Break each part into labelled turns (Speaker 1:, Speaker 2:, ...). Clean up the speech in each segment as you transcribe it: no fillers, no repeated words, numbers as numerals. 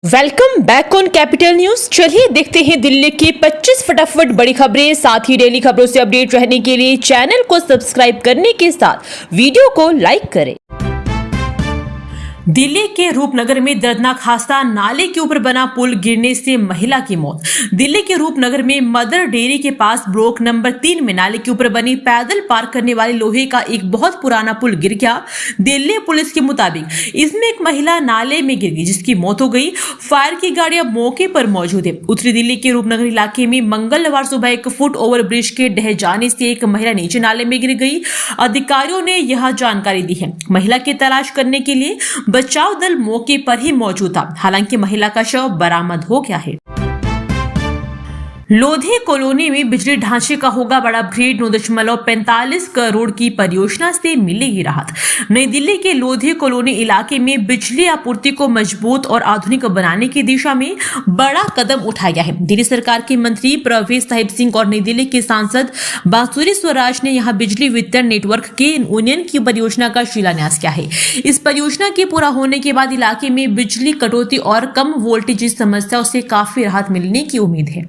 Speaker 1: Welcome back on capital news. चलिए देखते हैं दिल्ली की 25 फटाफट बड़ी खबरें। साथ ही डेली खबरों से अपडेट रहने के लिए चैनल को सब्सक्राइब करने के साथ वीडियो को लाइक करें। दिल्ली के रूपनगर में दर्दनाक हादसा, नाले के ऊपर बना पुल गिरने से महिला की मौत। दिल्ली के रूपनगर में मदर डेयरी के पास ब्लॉक नंबर 3 में नाले के ऊपर बनी पैदल पार करने वाले लोहे का एक बहुत पुराना पुल गिर गया। दिल्ली पुलिस के मुताबिक इसमें एक महिला नाले में गिर गई जिसकी मौत हो गई। फायर की गाड़ियां मौके पर मौजूद है। उत्तरी दिल्ली के रूपनगर इलाके में मंगलवार सुबह एक फुट ओवर ब्रिज के ढह जाने से एक महिला नीचे नाले में गिर गई। अधिकारियों ने यह जानकारी दी है। महिला की तलाश करने के लिए बचाव दल मौके पर ही मौजूद था। हालांकि महिला का शव बरामद हो गया है। लोधी कॉलोनी में बिजली ढांचे का होगा बड़ा अपग्रेड। 9.45 करोड़ की परियोजना से मिलेगी राहत। नई दिल्ली के लोधी कॉलोनी इलाके में बिजली आपूर्ति को मजबूत और आधुनिक बनाने की दिशा में बड़ा कदम उठाया गया है। दिल्ली सरकार के मंत्री परवेज साहिब सिंह और नई दिल्ली के सांसद बांसुरी स्वराज ने यहां बिजली वितरण नेटवर्क के यूनियन की परियोजना का शिलान्यास किया है। इस परियोजना के पूरा होने के बाद इलाके में बिजली कटौती और कम वोल्टेज समस्याओं से काफी राहत मिलने की उम्मीद है।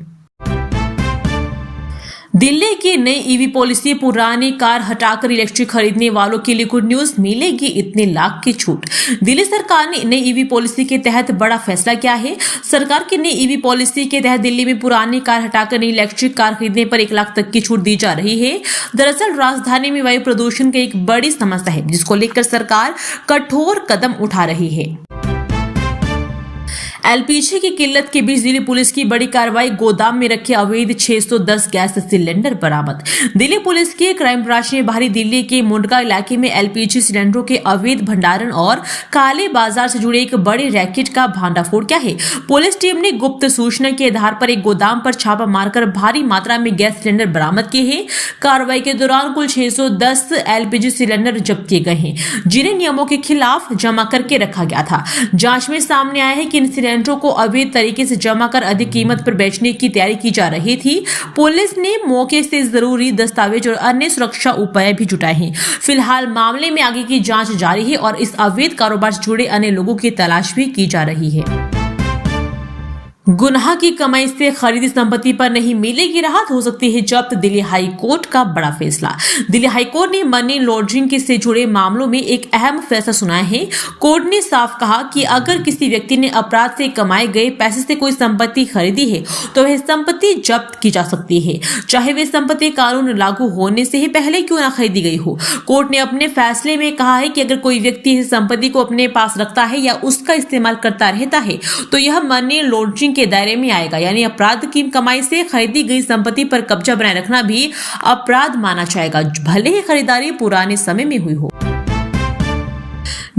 Speaker 1: दिल्ली की नई ईवी पॉलिसी, पुरानी कार हटाकर इलेक्ट्रिक खरीदने वालों के लिए गुड न्यूज, मिलेगी इतने लाख की छूट। दिल्ली सरकार ने नई ईवी पॉलिसी के तहत बड़ा फैसला किया है। सरकार की नई ईवी पॉलिसी के तहत दिल्ली में पुरानी कार हटाकर नई इलेक्ट्रिक कार खरीदने पर 1 लाख तक की छूट दी जा रही है। दरअसल राजधानी में वायु प्रदूषण की एक बड़ी समस्या है जिसको लेकर सरकार कठोर कदम उठा रही है। एलपीजी की किल्लत के बीच दिल्ली पुलिस की बड़ी कार्रवाई, गोदाम में रखे अवैध 610 गैस सिलेंडर बरामद। दिल्ली पुलिस की क्राइम ब्रांच ने बाहरी दिल्ली के मुंडका इलाके में एलपीजी सिलेंडरों के अवैध भंडारण और काले बाजार से जुड़े एक बड़े रैकेट का भंडाफोड़ किया है। पुलिस टीम ने गुप्त सूचना के आधार पर एक गोदाम पर छापा मारकर भारी मात्रा में गैस सिलेंडर बरामद किए हैं। कार्रवाई के दौरान कुल 610 एलपीजी सिलेंडर जब्त किए गए हैं जिन्हें नियमों के खिलाफ जमा करके रखा गया था। जांच में सामने आया है कि इन सिलेंडरों को अवैध तरीके से जमा कर अधिक कीमत पर बेचने की तैयारी की जा रही थी। पुलिस ने मौके से जरूरी दस्तावेज और अन्य सुरक्षा उपाय भी जुटाए हैं। फिलहाल मामले में आगे की जांच जारी है और इस अवैध कारोबार से जुड़े अन्य लोगों की तलाश भी की जा रही है। गुनाह की कमाई से खरीदी संपत्ति पर नहीं मिलेगी राहत, हो सकती है जब्त। दिल्ली हाई कोर्ट का बड़ा फैसला। दिल्ली हाई कोर्ट ने मनी लॉन्ड्रिंग से जुड़े मामलों में एक अहम फैसला सुनाया है। कोर्ट ने साफ कहा कि अगर किसी व्यक्ति ने अपराध से कमाए गए पैसे से कोई संपत्ति खरीदी है तो वह संपत्ति जब्त की जा सकती है, चाहे वह संपत्ति कानून लागू होने से ही पहले क्यों ना खरीदी गई हो। कोर्ट ने अपने फैसले में कहा है कि अगर कोई व्यक्ति इस संपत्ति को अपने पास रखता है या उसका इस्तेमाल करता रहता है तो यह मनी लॉन्ड्रिंग के दायरे में आएगा, यानी अपराध की कमाई से खरीदी गई संपत्ति पर कब्जा बनाए रखना भी अपराध माना जाएगा, भले ही खरीदारी पुराने समय में हुई हो।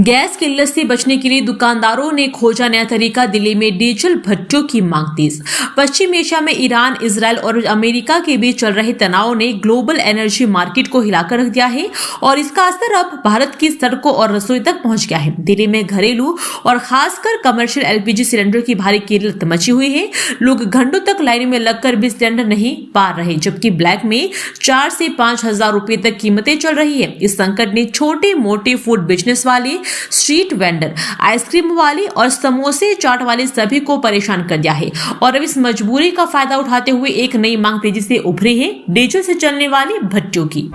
Speaker 1: गैस किल्लत से बचने के लिए दुकानदारों ने खोजा नया तरीका। दिल्ली में डीजल भट्टों की मांग तेज। पश्चिम एशिया में ईरान, इजराइल और अमेरिका के बीच चल रहे तनाव ने ग्लोबल एनर्जी मार्केट को हिलाकर रख दिया है और इसका असर अब भारत की सड़कों और रसोई तक पहुंच गया है। दिल्ली में घरेलू और खासकर कमर्शियल एलपीजी सिलेंडर की भारी किल्लत मची हुई है। लोग घंटों तक लाइन में लगकर भी सिलेंडर नहीं पा रहे, जबकि ब्लैक में 4 से 5 हजार रुपए तक कीमतें चल रही है। इस संकट ने छोटे मोटे फूड बिजनेस वाले, स्ट्रीट वेंडर, आइसक्रीम वाले और समोसे चाट वाले सभी को परेशान कर दिया है और अब इस मजबूरी का फायदा उठाते हुए एक नई मांग तेजी से उभरी है, डीजल से चलने वाली भट्टियों की।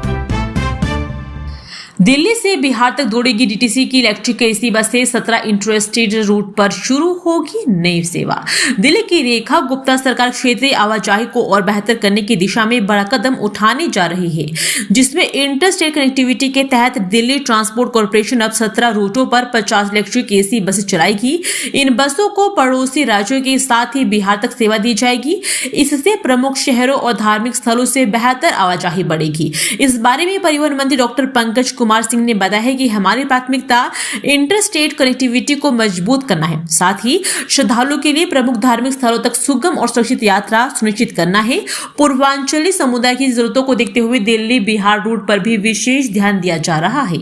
Speaker 1: दिल्ली से बिहार तक दौड़ेगी डीटीसी की इलेक्ट्रिक एसी बसें। 17 इंटरस्टेट रूट पर शुरू होगी नई सेवा। दिल्ली की रेखा गुप्ता सरकार क्षेत्रीय आवाजाही को और बेहतर करने की दिशा में बड़ा कदम उठाने जा रही है, जिसमें इंटरस्टेट कनेक्टिविटी के तहत दिल्ली ट्रांसपोर्ट कॉर्पोरेशन अब 17 रूटों पर 50 इलेक्ट्रिक एसी बसें चलाएगी। इन बसों को पड़ोसी राज्यों के साथ ही बिहार तक सेवा दी जाएगी। इससे प्रमुख शहरों और धार्मिक स्थलों से बेहतर आवाजाही बढ़ेगी। इस बारे में परिवहन मंत्री डॉक्टर पंकज कुमार सिंह ने बताया है कि हमारी प्राथमिकता इंटरस्टेट कनेक्टिविटी को मजबूत करना है, साथ ही श्रद्धालुओं के लिए प्रमुख धार्मिक स्थलों तक सुगम और सुरक्षित यात्रा सुनिश्चित करना है। पूर्वांचली समुदाय की जरूरतों को देखते हुए दिल्ली बिहार रूट पर भी विशेष ध्यान दिया जा रहा है।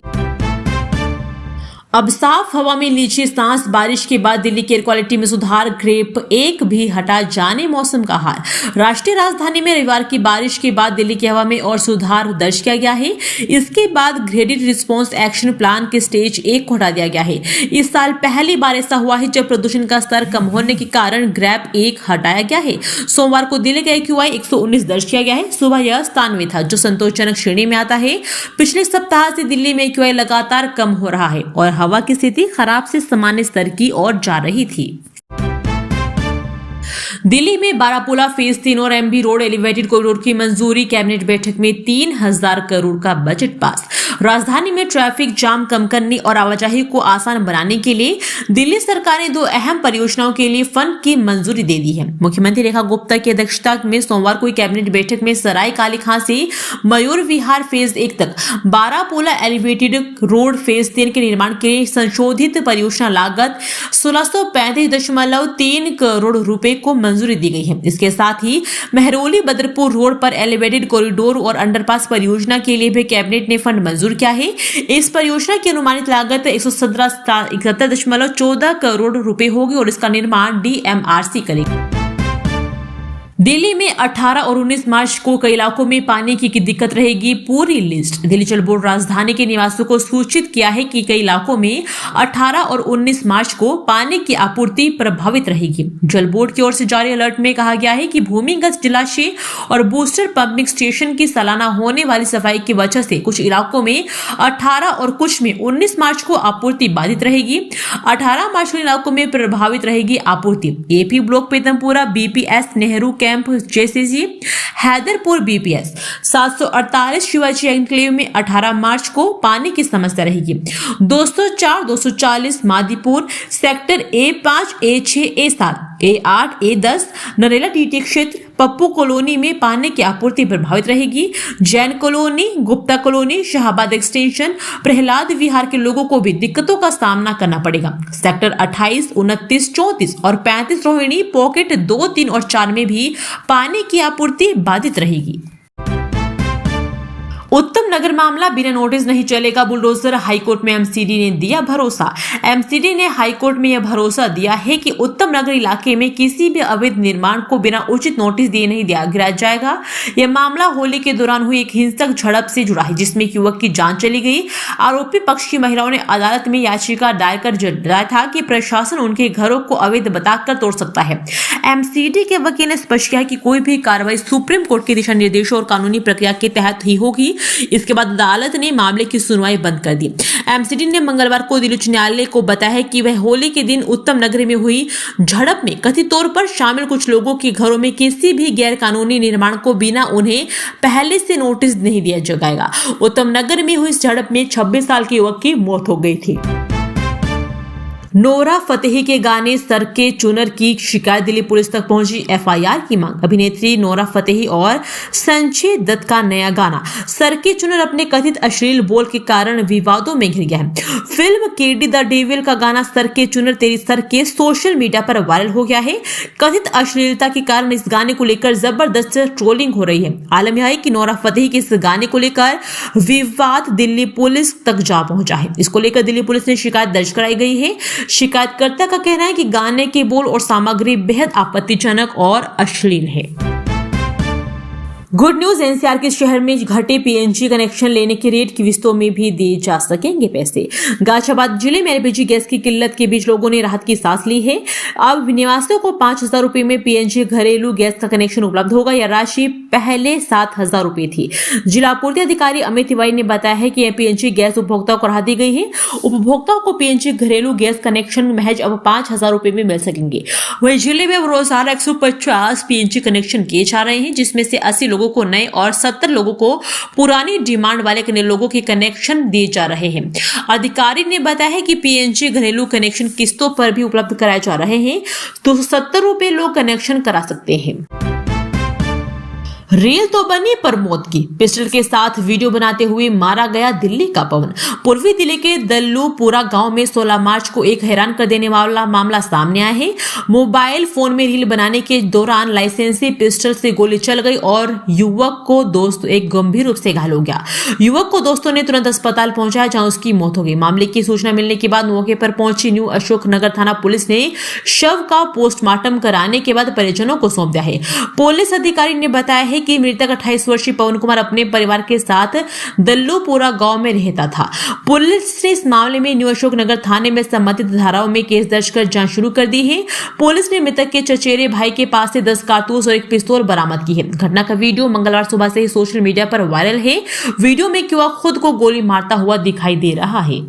Speaker 1: अब साफ हवा में लीजिए सांस। बारिश के बाद दिल्ली की एयर क्वालिटी में सुधार, ग्रेप एक भी हटा, जाने मौसम का हाल। राष्ट्रीय राजधानी में रविवार की बारिश के बाद दिल्ली की हवा में और सुधार दर्ज किया गया है। इसके बाद ग्रेडेड रिस्पांस एक्शन प्लान के स्टेज 1 को हटा दिया गया है। इस साल पहली बार ऐसा हुआ है जब प्रदूषण का स्तर कम होने के कारण ग्रेप 1 हटाया गया है। सोमवार को दिल्ली का AQI 119 दर्ज किया गया है। सुबह यह 97 था, जो संतोषजनक श्रेणी में आता है। पिछले सप्ताह से दिल्ली में AQI लगातार कम हो रहा है और हवा की स्थिति खराब से सामान्य स्तर की ओर जा रही थी। दिल्ली में बारापुला फेज 3 और MB रोड एलिवेटेड कॉरिडोर की मंजूरी, कैबिनेट बैठक में 3000 करोड़ का बजट पास। राजधानी में ट्रैफिक जाम कम करने और आवाजाही को आसान बनाने के लिए दिल्ली सरकार ने 2 अहम परियोजनाओं के लिए फंड की मंजूरी दे दी है। मुख्यमंत्री रेखा गुप्ता की अध्यक्षता में सोमवार को कैबिनेट बैठक में सराय काली खां से मयूर विहार फेज 1 तक बारापुला एलिवेटेड रोड फेज 3 के निर्माण के लिए संशोधित परियोजना लागत 1635.3 करोड़ रुपए को मंजूरी दी गई है। इसके साथ ही मेहरौली बदरपुर रोड पर एलिवेटेड कॉरिडोर और अंडरपास परियोजना के लिए भी कैबिनेट ने फंड मंजूर किया है। इस परियोजना की अनुमानित लागत 171.14 करोड़ रुपए होगी और इसका निर्माण DMRC करेगी। दिल्ली में 18 और 19 मार्च को कई इलाकों में पानी की दिक्कत रहेगी, पूरी लिस्ट। दिल्ली जल बोर्ड राजधानी के निवासियों को सूचित किया है कि कई इलाकों में 18 और 19 मार्च को पानी की आपूर्ति प्रभावित रहेगी। जल बोर्ड की ओर से जारी अलर्ट में कहा गया है कि भूमिगत जलाशय और बूस्टर पंपिंग स्टेशन की सालाना होने वाली सफाई की वजह से कुछ इलाकों में 18 और कुछ में 19 मार्च को आपूर्ति बाधित रहेगी। 18 मार्च को इलाकों में प्रभावित रहेगी आपूर्ति। AP block Pitampura BPS, Nehru camp JCG, Haiderpur BPS, 748 Shivaji enclave में 18 मार्च को पानी की समस्या रहेगी। 204, 240 Madipur sector A5, A6, A7, A8, A10 Narela TT क्षेत्र, पप्पू कॉलोनी में पानी की आपूर्ति प्रभावित रहेगी। Jain colony, Gupta colony, Shahbad extension, Prahlad Vihar के लोगों को भी दिक्कतों का सामना करना पड़ेगा। सेक्टर 28, 29, 34 और 35 रोहिणी पॉकेट 2, 3 और 4 में भी पानी की आपूर्ति बाधित रहेगी। उत्तम नगर मामला बिना नोटिस नहीं चलेगा, बुलडोजर। हाईकोर्ट में MCD ने दिया भरोसा। MCD ने हाईकोर्ट में यह भरोसा दिया है कि उत्तम नगर इलाके में किसी भी अवैध निर्माण को बिना उचित नोटिस दिए नहीं गिराया जाएगा। यह मामला होली के दौरान हुई एक हिंसक झड़प से जुड़ा है, जिसमें एक युवक की जान चली गई। आरोपी पक्ष की महिलाओं ने अदालत में याचिका दायर कर जताया था कि प्रशासन उनके घरों को अवैध बताकर तोड़ सकता है। MCD के वकील ने स्पष्ट किया कि कोई भी कार्रवाई सुप्रीम कोर्ट के दिशा निर्देशों और कानूनी प्रक्रिया के तहत ही होगी। इसके बाद अदालत ने मामले की सुनवाई बंद कर दी। MCD ने मंगलवार को दिल्ली उच्च न्यायालय को बताया कि वह होली के दिन उत्तम नगर में हुई झड़प में कथित तौर पर शामिल कुछ लोगों के घरों में किसी भी गैर कानूनी निर्माण को बिना उन्हें पहले से नोटिस नहीं दिया जाएगा। उत्तम नगर में हुई झड़प में 26 साल के युवक की मौत हो गई थी। नोरा फतेही के गाने सर के चुनर की शिकायत, दिल्ली पुलिस तक पहुंची FIR की मांग। अभिनेत्री नोरा फतेही और संजय दत्त का नया गाना सर के चुनर अपने कथित अश्लील बोल के कारण विवादों में घिर गया है। फिल्म KD द डेविल का गाना सर के चुनर तेरी सर के सोशल मीडिया पर वायरल हो गया है। कथित अश्लीलता के कारण इस गाने को लेकर जबरदस्त ट्रोलिंग हो रही है। आलम यह है कि नोरा फतेही के इस गाने को लेकर विवाद दिल्ली पुलिस तक जा पहुंचा है। इसको लेकर दिल्ली पुलिस ने शिकायत दर्ज कराई गई है। शिकायतकर्ता का कहना है कि गाने के बोल और सामग्री बेहद आपत्तिजनक और अश्लील है। गुड न्यूज, NCR के शहर में घटे PNG कनेक्शन लेने के रेट किस्तों में भी दिए जा सकेंगे पैसे। गाजियाबाद जिले में LPG गैस की किल्लत के बीच लोगों ने राहत की सांस ली है। अब निवासियों को 5000 रुपए में PNG घरेलू गैस का कनेक्शन उपलब्ध होगा। यह राशि पहले 7000 रुपए थी। जिला आपूर्ति अधिकारी अमित तिवारी ने बताया है कि यह PNG गैस उपभोक्ताओं को राहत दी गई है। उपभोक्ताओं को PNG घरेलू गैस कनेक्शन महज अब 5000 रुपए में मिल सकेंगे। वही जिले में रोजाना 150 PNG कनेक्शन किए जा रहे हैं, जिसमें से 80 लोगों को नए और 70 लोगों को पुरानी डिमांड वाले लोगों के कनेक्शन दिए जा रहे हैं। अधिकारी ने बताया है कि PNG घरेलू कनेक्शन किस्तों पर भी उपलब्ध कराए जा रहे हैं, तो 70 रुपए लोग कनेक्शन करा सकते हैं। रेल तो बनी पर मौत की। पिस्टल के साथ वीडियो बनाते हुए मारा गया दिल्ली का पवन। पूर्वी दिल्ली के दल्लूपुरा गांव में 16 मार्च को एक हैरान कर देने वाला मामला सामने आया है। मोबाइल फोन में रील बनाने के दौरान लाइसेंसी पिस्टल से गोली चल गई और युवक को एक गंभीर रूप से घायल हो गया। युवक को दोस्तों ने तुरंत अस्पताल पहुंचाया, जहां उसकी मौत हो गई। मामले की सूचना मिलने के बाद मौके पर पहुंची न्यू अशोक नगर थाना पुलिस ने शव का पोस्टमार्टम कराने के बाद परिजनों को सौंप दिया है। पुलिस अधिकारी ने बताया है कि मृतक 28 वर्षीय पवन कुमार अपने परिवार के साथ दल्लूपुरा गांव में रहता था। पुलिस ने इस मामले में न्यू अशोक नगर थाने में संबंधित धाराओं में केस दर्ज कर जांच शुरू कर दी है। पुलिस ने मृतक के चचेरे भाई के पास से 10 कारतूस और एक पिस्तौल बरामद की है। घटना का वीडियो मंगलवार सुबह से ही सोशल मीडिया पर वायरल है। वीडियो में युवक खुद को गोली मारता हुआ दिखाई दे रहा है।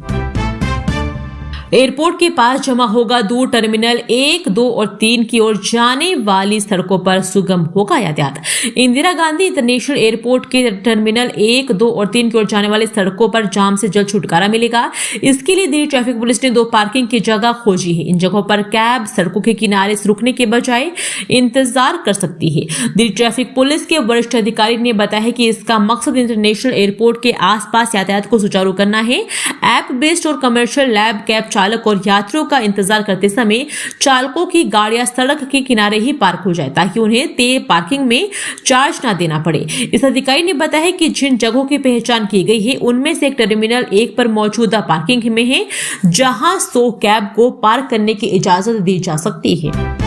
Speaker 1: एयरपोर्ट के पास जमा होगा दूर। टर्मिनल 1, 2 और 3 की ओर जाने वाली सड़कों पर सुगम होगा यातायात। इंदिरा गांधी इंटरनेशनल एयरपोर्ट के टर्मिनल 1, 2 और 3 की ओर जाने वाली सड़कों पर जाम से जल्द छुटकारा मिलेगा। इसके लिए दिल्ली ट्रैफिक पुलिस ने 2 पार्किंग की जगह खोजी है। इन जगहों पर कैब सड़कों के किनारे रुकने के बजाय इंतजार कर सकती है। दिल्ली ट्रैफिक पुलिस के वरिष्ठ अधिकारी ने बताया है कि इसका मकसद इंटरनेशनल एयरपोर्ट के आसपास यातायात को सुचारू करना है। ऐप बेस्ड और कमर्शियल लैब कैब चालक और यात्रियों का इंतजार करते समय चालकों की गाड़ियां सड़क के किनारे ही पार्क हो जाए, ताकि उन्हें तय पार्किंग में चार्ज ना देना पड़े। इस अधिकारी ने बताया है कि जिन जगहों की पहचान की गई है उनमें से एक टर्मिनल 1 पर मौजूदा पार्किंग में है, जहां 100 कैब को पार्क करने की इजाजत दी जा सकती है।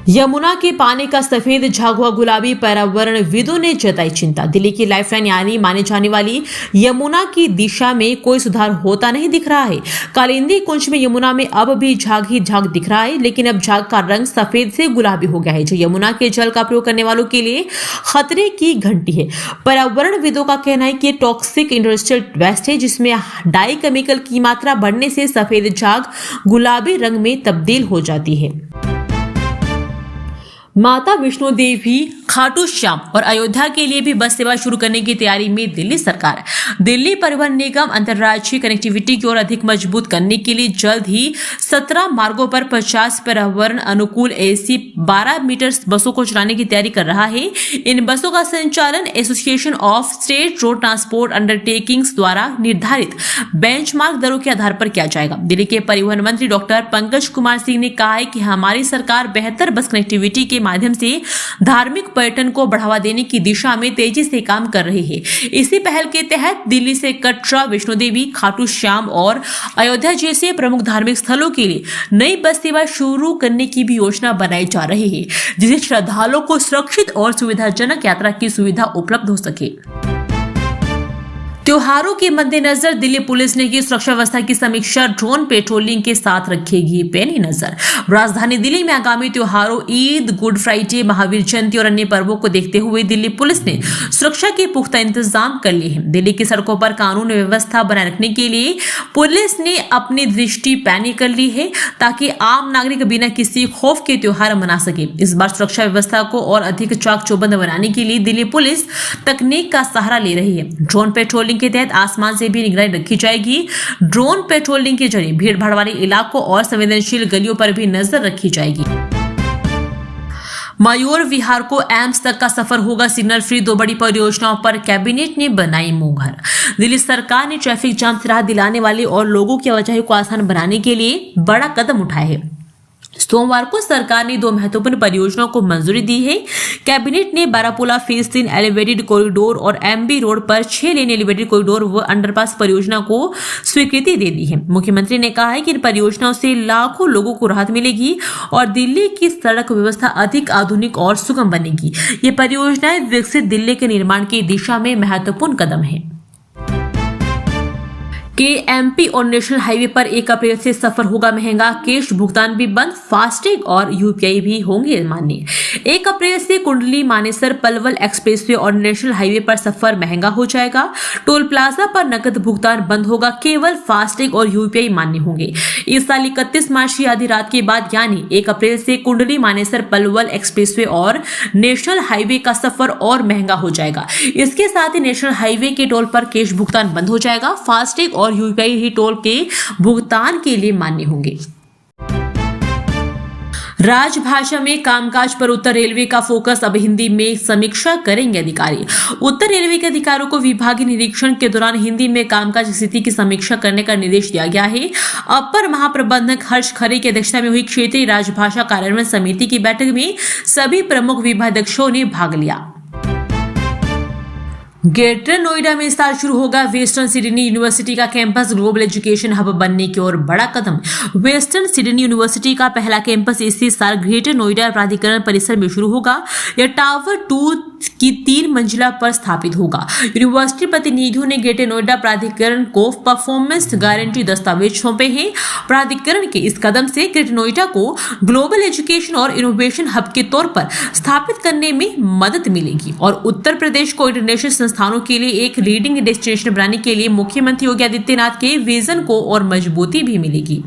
Speaker 1: यमुना के पानी का सफेद झाग हुआ गुलाबी, पर्यावरणविदों ने जताई चिंता। दिल्ली की लाइफलाइन यानी माने जाने वाली यमुना की दिशा में कोई सुधार होता नहीं दिख रहा है। कालिंदी कुंज में यमुना में अब भी झाग ही झाग दिख रहा है, लेकिन अब झाग का रंग सफेद से गुलाबी हो गया है, जो यमुना के जल का प्रयोग करने वालों के लिए खतरे की घंटी है। पर्यावरणविदों का कहना है कि टॉक्सिक इंडस्ट्रियल वेस्ट है, जिसमें डाई केमिकल की मात्रा बढ़ने से सफेद झाग गुलाबी रंग में तब्दील हो जाती है। माता वैष्णो देवी, खाटू श्याम और अयोध्या के लिए भी बस सेवा शुरू करने की तैयारी में दिल्ली सरकार। दिल्ली परिवहन निगम अंतर्राज्यीय कनेक्टिविटी की ओर अधिक मजबूत करने के लिए जल्द ही 17 मार्गों पर 50 पर्यावरण अनुकूल AC 12 मीटर बसों को चलाने की तैयारी कर रहा है। इन बसों का संचालन association of state road transport undertakings द्वारा निर्धारित बेंचमार्क दरों के आधार पर किया जाएगा। दिल्ली के परिवहन मंत्री डॉक्टर पंकज कुमार सिंह ने कहा है कि हमारी सरकार बेहतर बस कनेक्टिविटी के माध्यम से धार्मिक पर्यटन को बढ़ावा देने की दिशा में तेजी से काम कर रही है। इसी पहल के तहत दिल्ली से कटरा, वैष्णो देवी, खाटू श्याम और अयोध्या जैसे प्रमुख धार्मिक स्थलों के लिए नई बस सेवा शुरू करने की भी योजना बनाई जा रही है, जिससे श्रद्धालुओं को सुरक्षित और सुविधाजनक यात्रा की सुविधा उपलब्ध हो सके। त्योहारों के मद्देनजर दिल्ली पुलिस ने की सुरक्षा व्यवस्था की समीक्षा, ड्रोन पेट्रोलिंग के साथ रखेगी पैनी नजर। राजधानी दिल्ली में आगामी त्योहारों ईद, गुड फ्राइडे, महावीर जयंती और अन्य पर्वों को देखते हुए दिल्ली पुलिस ने सुरक्षा के पुख्ता इंतजाम कर लिए हैं। दिल्ली की सड़कों पर कानून व्यवस्था बनाए रखने के लिए पुलिस ने अपनी दृष्टि पैनी कर ली है, ताकि आम नागरिक बिना किसी खौफ के त्योहार मना सके। इस बार सुरक्षा व्यवस्था को और अधिक चाक चौबंद बनाने के लिए दिल्ली पुलिस तकनीक का सहारा ले रही है। ड्रोन पेट्रोलिंग के तहत आसमान से भी निगरानी रखी जाएगी। ड्रोन पेट्रोलिंग के जरिए भीड़ भाड़ वाले इलाकों और संवेदनशील गलियों पर भी नजर रखी जाएगी। मयूर विहार को एम्स तक का सफर होगा सिग्नल फ्री। 2 बड़ी परियोजनाओं पर कैबिनेट ने बनाई मुहर। दिल्ली सरकार ने ट्रैफिक जाम से राहत दिलाने वाले और लोगों की आवाजाही को आसान बनाने के लिए बड़ा कदम उठाया है। सोमवार को सरकार ने 2 महत्वपूर्ण परियोजनाओं को मंजूरी दी है। कैबिनेट ने बारापुला फेज 3 एलिवेटेड कॉरिडोर और MB रोड पर 6 लेन एलिवेटेड कॉरिडोर व अंडरपास परियोजना को स्वीकृति दे दी है। मुख्यमंत्री ने कहा है कि इन परियोजनाओं से लाखों लोगों को राहत मिलेगी और दिल्ली की सड़क व्यवस्था अधिक आधुनिक और सुगम बनेगी। ये परियोजनाएं विकसित दिल्ली के निर्माण की दिशा में महत्वपूर्ण कदम है। KMP और नेशनल हाईवे पर 1 अप्रैल से सफर होगा महंगा। कैश भुगतान भी बंद, फास्टैग और UPI भी होंगे मान्य। 1 अप्रैल से कुंडली, मानेसर, पलवल एक्सप्रेसवे और नेशनल हाईवे पर सफर महंगा हो जाएगा। टोल प्लाजा पर नकद भुगतान बंद होगा, केवल फास्टैग और UPI मान्य होंगे। इस साल 31 मार्च की आधी रात के बाद यानी 1 अप्रैल से कुंडली, मानेसर, पलवल एक्सप्रेसवे और नेशनल हाईवे का सफर और महंगा हो जाएगा। इसके साथ ही नेशनल हाईवे के टोल पर कैश भुगतान बंद हो जाएगा। फास्टैग और UPI ही टोल के भुगतान के लिए मान्य होंगे। राजभाषा में कामकाज पर उत्तर रेलवे का फोकस, अब हिंदी में समीक्षा करेंगे अधिकारी। उत्तर रेलवे के अधिकारियों को विभागीय निरीक्षण के दौरान हिंदी में कामकाज स्थिति की समीक्षा करने का निर्देश दिया गया है। अपर महाप्रबंधक हर्ष खरे की अध्यक्षता में हुई क्षेत्रीय राजभाषा कार्यान्वयन समिति की बैठक में सभी प्रमुख विभागाध्यक्षों ने भाग लिया। ग्रेटर नोएडा में इस साल शुरू होगा वेस्टर्न सिडनी यूनिवर्सिटी का कैंपस, ग्लोबल एजुकेशन हब बनने की ओर बड़ा कदम। वेस्टर्न सिडनी यूनिवर्सिटी का पहला कैंपस इसी साल ग्रेटर नोएडा प्राधिकरण परिसर में शुरू होगा। यह टावर 2 की 3 मंजिला पर स्थापित होगा। यूनिवर्सिटी प्रतिनिधियों ने ग्रेटर नोएडा प्राधिकरण को परफॉर्मेंस गारंटी दस्तावेज सौंपे हैं। प्राधिकरण के इस कदम से ग्रेटर नोएडा को ग्लोबल एजुकेशन और इनोवेशन हब के तौर पर स्थापित करने में मदद मिलेगी और उत्तर प्रदेश को इंटरनेशनल संस्थानों के लिए एक लीडिंग डेस्टिनेशन बनाने के लिए मुख्यमंत्री योगी आदित्यनाथ के विजन को और मजबूती भी मिलेगी।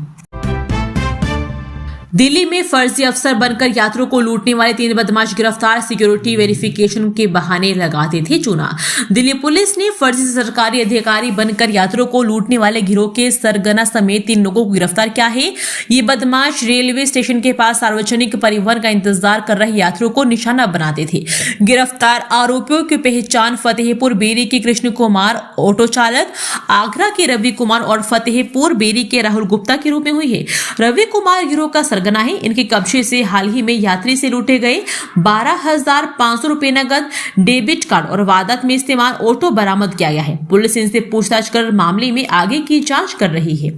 Speaker 1: दिल्ली में फर्जी अफसर बनकर यात्रियों को लूटने वाले 3 बदमाश गिरफ्तार, सिक्योरिटी वेरिफिकेशन के बहाने लगाते थे चूना। दिल्ली पुलिस ने फर्जी सरकारी अधिकारी बनकर यात्रियों को लूटने वाले गिरोह के सरगना समेत 3 लोगों को गिरफ्तार किया है। ये बदमाश रेलवे स्टेशन के पास सार्वजनिक परिवहन का इंतजार कर रहे यात्रियों को निशाना बनाते थे। गिरफ्तार आरोपियों की पहचान फतेहपुर बेरी के कृष्ण कुमार ऑटो चालक, आगरा के रवि कुमार और फतेहपुर बेरी के राहुल गुप्ता के रूप में हुई है। रवि कुमार गिरोह का सरगना है। इनके कब्जे से हाल ही में यात्री से लूटे गए 12,500 रुपए नगद, डेबिट कार्ड और वाहन में इस्तेमाल ऑटो बरामद किया गया है। पुलिस इनसे पूछताछ कर मामले में आगे की जांच कर रही है।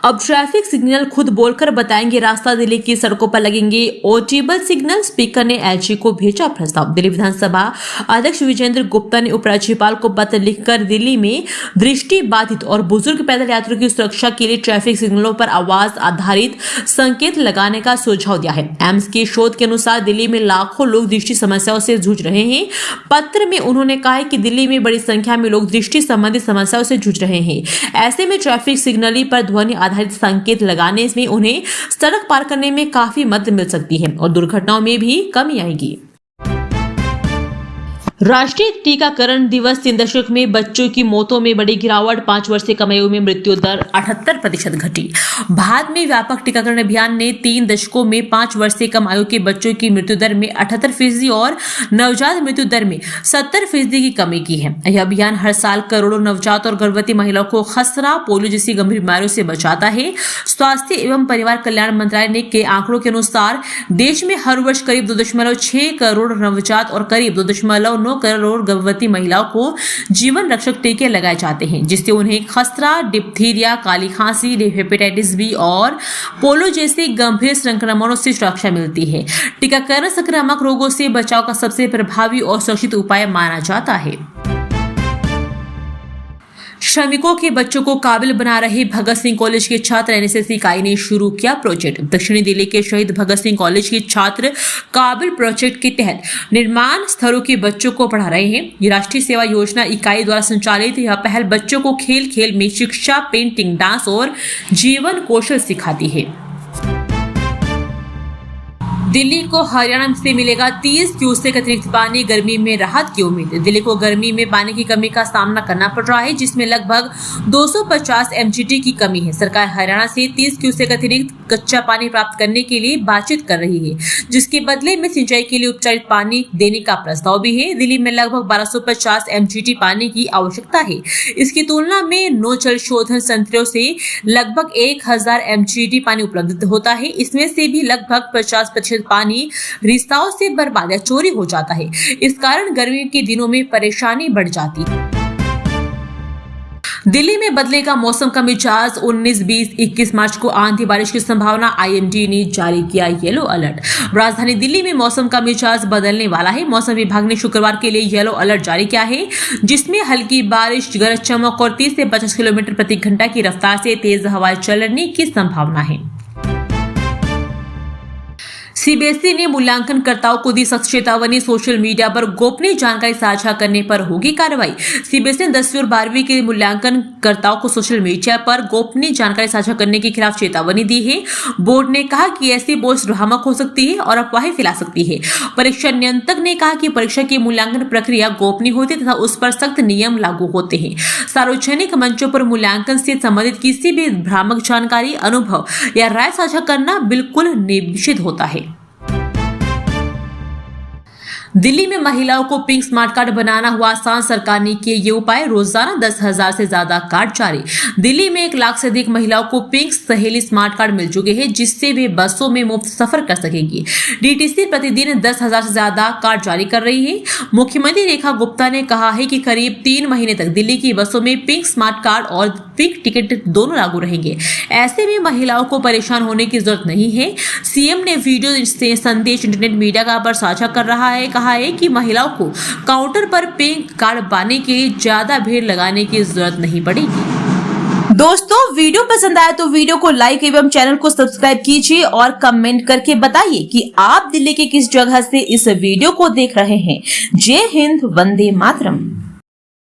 Speaker 1: अब ट्रैफिक सिग्नल खुद बोलकर बताएंगे रास्ता, दिल्ली की सड़कों पर लगेंगे ऑडिबल सिग्नल, स्पीकर ने एलजी को भेजा प्रस्ताव। दिल्ली विधानसभा अध्यक्ष विजेंद्र गुप्ता ने उपराज्यपाल को पत्र लिखकर दिल्ली में दृष्टि बाधित और बुजुर्ग पैदल यात्रियों की सुरक्षा के लिए ट्रैफिक सिग्नलों पर आवाज आधारित संकेत लगाने का सुझाव दिया है। एम्स के शोध के अनुसार दिल्ली में लाखों लोग दृष्टि समस्याओं से जूझ रहे हैं। पत्र में उन्होंने कहा है कि दिल्ली में बड़ी संख्या में लोग दृष्टि संबंधित समस्याओं से जूझ रहे हैं। ऐसे में ट्रैफिक सिग्नल पर ध्वनि आधारित संकेत लगाने से उन्हें सड़क पार करने में काफी मदद मिल सकती है और दुर्घटनाओं में भी कमी आएगी। राष्ट्रीय टीकाकरण दिवस, 3 दशक में बच्चों की मौतों में बड़ी गिरावट, 5 वर्ष से कम आयु में मृत्यु दर 78% घटी। भारत में व्यापक टीकाकरण अभियान ने 3 दशकों में 5 वर्ष से कम आयु के बच्चों की मृत्यु दर में 78% और नवजात मृत्यु दर में 70% की कमी की है। यह अभियान हर साल करोड़ों नवजात और गर्भवती महिलाओं को खसरा, पोलियो जैसी गंभीर बीमारियों से बचाता है। स्वास्थ्य एवं परिवार कल्याण मंत्रालय के आंकड़ों के अनुसार देश में हर वर्ष करीब 2.6 करोड़ नवजात और करीब 2.9 करोड़ गर्भवती महिलाओं को जीवन रक्षक टीके लगाए जाते हैं, जिससे उन्हें खसरा, डिप्थीरिया, काली खांसी, हेपेटाइटिस बी और पोलियो जैसे गंभीर संक्रमणों से सुरक्षा मिलती है। टीकाकरण संक्रामक रोगों से बचाव का सबसे प्रभावी और सुरक्षित उपाय माना जाता है। श्रमिकों के बच्चों को काबिल बना रहे भगत सिंह कॉलेज के छात्र एनएसएस इकाई ने शुरू किया प्रोजेक्ट। दक्षिणी दिल्ली के शहीद भगत सिंह कॉलेज के छात्र काबिल प्रोजेक्ट के तहत निर्माण स्थलों के बच्चों को पढ़ा रहे हैं। ये राष्ट्रीय सेवा योजना इकाई द्वारा संचालित यह पहल बच्चों को खेल खेल में शिक्षा, पेंटिंग, डांस और जीवन कौशल सिखाती है। दिल्ली को हरियाणा से मिलेगा 30 क्यूसेक अतिरिक्त पानी, गर्मी में राहत की उम्मीद। दिल्ली को गर्मी में पानी की कमी का सामना करना पड़ रहा है, जिसमें लगभग 250 एमजीटी की कमी है। सरकार हरियाणा से 30 क्यूसेक अतिरिक्त कच्चा पानी प्राप्त करने के लिए बातचीत कर रही है, जिसके बदले में सिंचाई के लिए उपचारित पानी देने का प्रस्ताव भी है। दिल्ली में लगभग 1250 एमजीटी पानी की आवश्यकता है। इसकी तुलना में नौ जल शोधन संयंत्रों से लगभग 1000 एमजीटी पानी उपलब्ध होता है। इसमें से भी लगभग 50% पानी रिसाव से बर्बाद या चोरी हो जाता है। इस कारण गर्मी के दिनों में परेशानी बढ़ जाती है। दिल्ली में बदलेगा मौसम का मिजाज, 19, 20, 21 मार्च को आंधी बारिश की संभावना। आईएमडी ने जारी किया येलो अलर्ट। राजधानी दिल्ली में मौसम का मिजाज बदलने वाला है। मौसम विभाग ने शुक्रवार के लिए येलो अलर्ट जारी किया है, जिसमें हल्की बारिश, गरज चमक और 30 से 50 किलोमीटर प्रति घंटा की रफ्तार से तेज हवाएं चलने की संभावना है। सीबीएसई ने मूल्यांकनकर्ताओं को दी सख्त चेतावनी, सोशल मीडिया पर गोपनीय जानकारी साझा करने पर होगी कार्रवाई। सीबीएसई ने 10वीं और 12वीं के मूल्यांकनकर्ताओं को सोशल मीडिया पर गोपनीय जानकारी साझा करने के खिलाफ चेतावनी दी है। बोर्ड ने कहा कि ऐसी पोस्ट भ्रामक हो सकती है और अफवाहें फैला सकती है। परीक्षा नियंत्रक ने कहा कि परीक्षा की मूल्यांकन प्रक्रिया गोपनीय होती है तथा उस पर सख्त नियम लागू होते हैं। सार्वजनिक मंचों पर मूल्यांकन से संबंधित किसी भी भ्रामक जानकारी, अनुभव या राय साझा करना बिल्कुल निषिद्ध होता है। दिल्ली में महिलाओं को पिंक स्मार्ट कार्ड बनाना हुआ आसान, सरकार ने किए ये उपाय। रोजाना 10,000 से ज्यादा कार्ड जारी। दिल्ली में 1 लाख से अधिक महिलाओं को पिंक सहेली स्मार्ट कार्ड मिल चुके हैं, जिससे वे बसों में मुफ्त सफर कर सकेंगी। डीटीसी प्रतिदिन 10,000 से ज्यादा कार्ड जारी कर रही है। मुख्यमंत्री रेखा गुप्ता ने कहा है कि करीब 3 महीने तक दिल्ली की बसों में पिंक स्मार्ट कार्ड और पिंक टिकट दोनों लागू रहेंगे। ऐसे में महिलाओं को परेशान होने की जरूरत नहीं है। सीएम ने वीडियो से संदेश इंटरनेट मीडिया पर साझा कर रहा है। कहा है कि महिलाओं को काउंटर पर पिंक कार्ड पाने के लिए ज्यादा भीड़ लगाने की जरूरत नहीं पड़ेगी। दोस्तों, वीडियो पसंद आया तो वीडियो को लाइक एवं चैनल को सब्सक्राइब कीजिए और कमेंट करके बताइए कि आप दिल्ली के किस जगह से इस वीडियो को देख रहे हैं। जय हिंद, वंदे मातरम।